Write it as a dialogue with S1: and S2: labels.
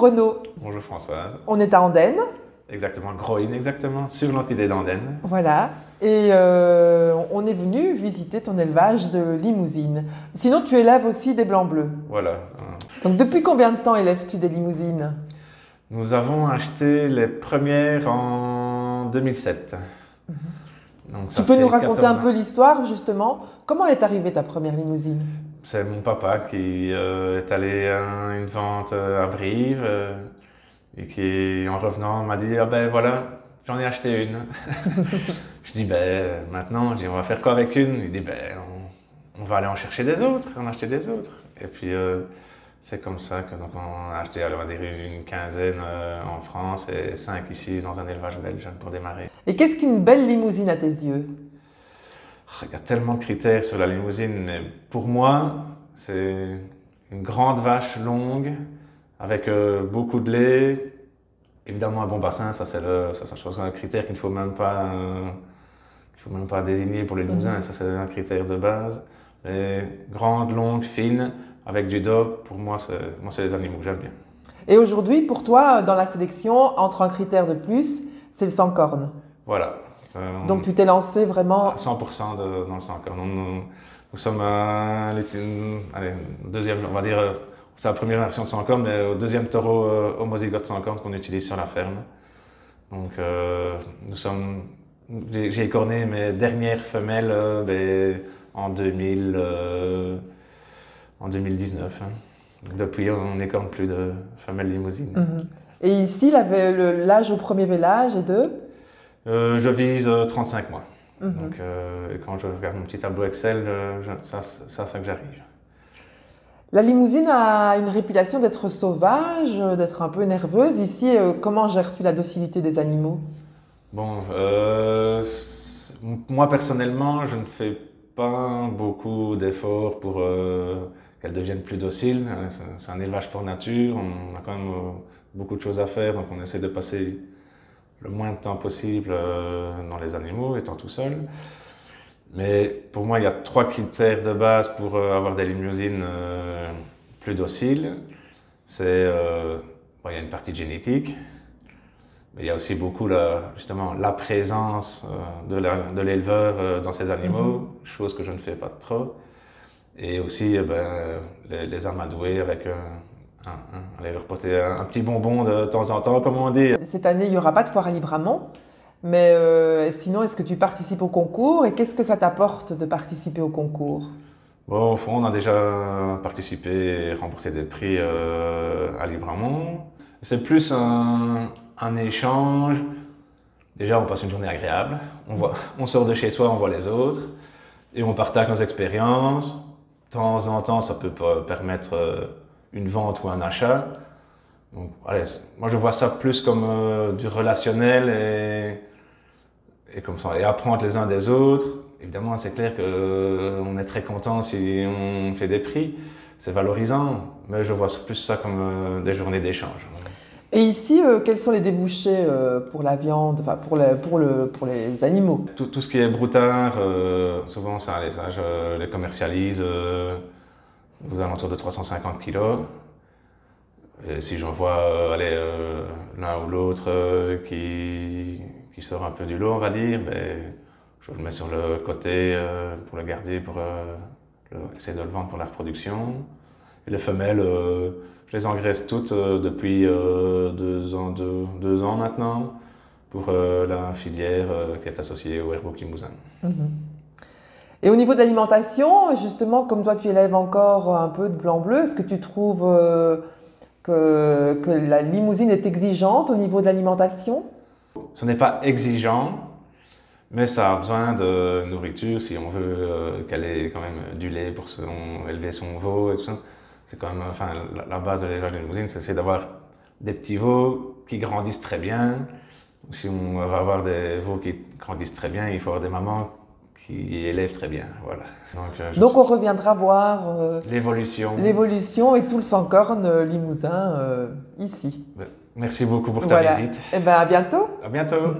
S1: Renaud.
S2: Bonjour Françoise.
S1: On est à Andenne.
S2: Exactement, Groïne, exactement, sur l'entité d'Andenne.
S1: Voilà. Et on est venu visiter ton élevage de limousines. Sinon, tu élèves aussi des blancs bleus.
S2: Voilà.
S1: Donc, depuis combien de temps élèves-tu des limousines?
S2: Nous avons acheté les premières en 2007. Donc,
S1: Tu peux nous raconter un peu l'histoire, justement? Comment est arrivée ta première limousine?
S2: C'est mon papa qui est allé à une vente à Brive et qui, en revenant, m'a dit « Ah ben voilà, j'en ai acheté une. » Je dis « Ben maintenant, on va faire quoi avec une ?» Il dit « Ben on va aller en chercher des autres, en acheter des autres. » Et puis c'est comme ça que donc, on a acheté, on va dire, une quinzaine en France et 5 ici dans un élevage belge pour démarrer.
S1: Et qu'est-ce qu'une belle limousine à tes yeux?
S2: Il y a tellement de critères sur la limousine, mais pour moi, c'est une grande vache longue avec beaucoup de lait, évidemment un bon bassin, ça c'est un critère qu'il ne faut même pas désigner pour les limousins, ça c'est un critère de base. Mais grande, longue, fine, avec du dos, pour moi c'est les animaux que j'aime bien.
S1: Et aujourd'hui, pour toi, dans la sélection, entre un critère de plus, c'est le sans corne.
S2: Voilà.
S1: Donc tu t'es lancé vraiment…
S2: À 100% dans le sans corne. Nous sommes deuxième, on va dire, c'est la première version de sans corne, mais au deuxième taureau homozygote sans corne qu'on utilise sur la ferme. Donc j'ai écorné mes dernières femelles en 2019. Depuis, on n'écorne plus de femelles limousines.
S1: Et ici, l'âge au premier vélage est de…
S2: Je vise 35 mois. Donc, quand je regarde mon petit tableau Excel, c'est que j'arrive.
S1: La limousine a une réputation d'être sauvage, d'être un peu nerveuse. Ici, comment gères-tu la docilité des animaux?
S2: Bon, moi personnellement, je ne fais pas beaucoup d'efforts pour qu'elles deviennent plus dociles. C'est un élevage fort nature, on a quand même beaucoup de choses à faire, donc on essaie de passer le moins de temps possible dans les animaux, étant tout seul. Mais pour moi, il y a 3 critères de base pour avoir des limousines plus dociles. Il y a une partie génétique, mais il y a aussi beaucoup justement la présence de l'éleveur dans ces animaux, chose que je ne fais pas trop. Et aussi les amadouer avec aller leur porter un petit bonbon de temps en temps, comme on dit.
S1: Cette année, il n'y aura pas de foire à Libramont, mais sinon, est-ce que tu participes au concours et qu'est-ce que ça t'apporte de participer au concours?
S2: Bon, au fond, on a déjà participé et remporté des prix à Libramont. C'est plus un échange. Déjà, on passe une journée agréable. On sort de chez soi, on voit les autres et on partage nos expériences. De temps en temps, ça peut permettre une vente ou un achat. Donc, allez, moi je vois ça plus comme du relationnel et comme ça, et apprendre les uns des autres. Évidemment, c'est clair qu'on est très content si on fait des prix, c'est valorisant, mais je vois plus ça comme des journées d'échange.
S1: Et ici, quels sont les débouchés pour la viande, enfin pour les animaux?
S2: Tout ce qui est broutard, souvent ça, je les commercialise aux alentours de 350 kilos. Et si j'en vois l'un ou l'autre qui sort un peu du lot, on va dire, je le mets sur le côté pour le garder, pour essayer de le vendre pour la reproduction. Et les femelles, je les engraisse toutes depuis 2 ans maintenant pour la filière qui est associée au Airbook Limousin.
S1: Et au niveau de l'alimentation, justement, comme toi tu élèves encore un peu de blanc-bleu, est-ce que tu trouves que la limousine est exigeante au niveau de l'alimentation?
S2: Ce n'est pas exigeant, mais ça a besoin de nourriture si on veut qu'elle ait quand même du lait pour élever son veau et tout ça. C'est quand même, enfin, la base de l'élevage de limousine, c'est d'avoir des petits veaux qui grandissent très bien. Si on va avoir des veaux qui grandissent très bien, il faut avoir des mamans qui élèvent très bien. Voilà. Donc
S1: on reviendra voir l'évolution et tout le sans-corne limousin ici.
S2: Merci beaucoup pour ta visite.
S1: Et à bientôt.
S2: À bientôt.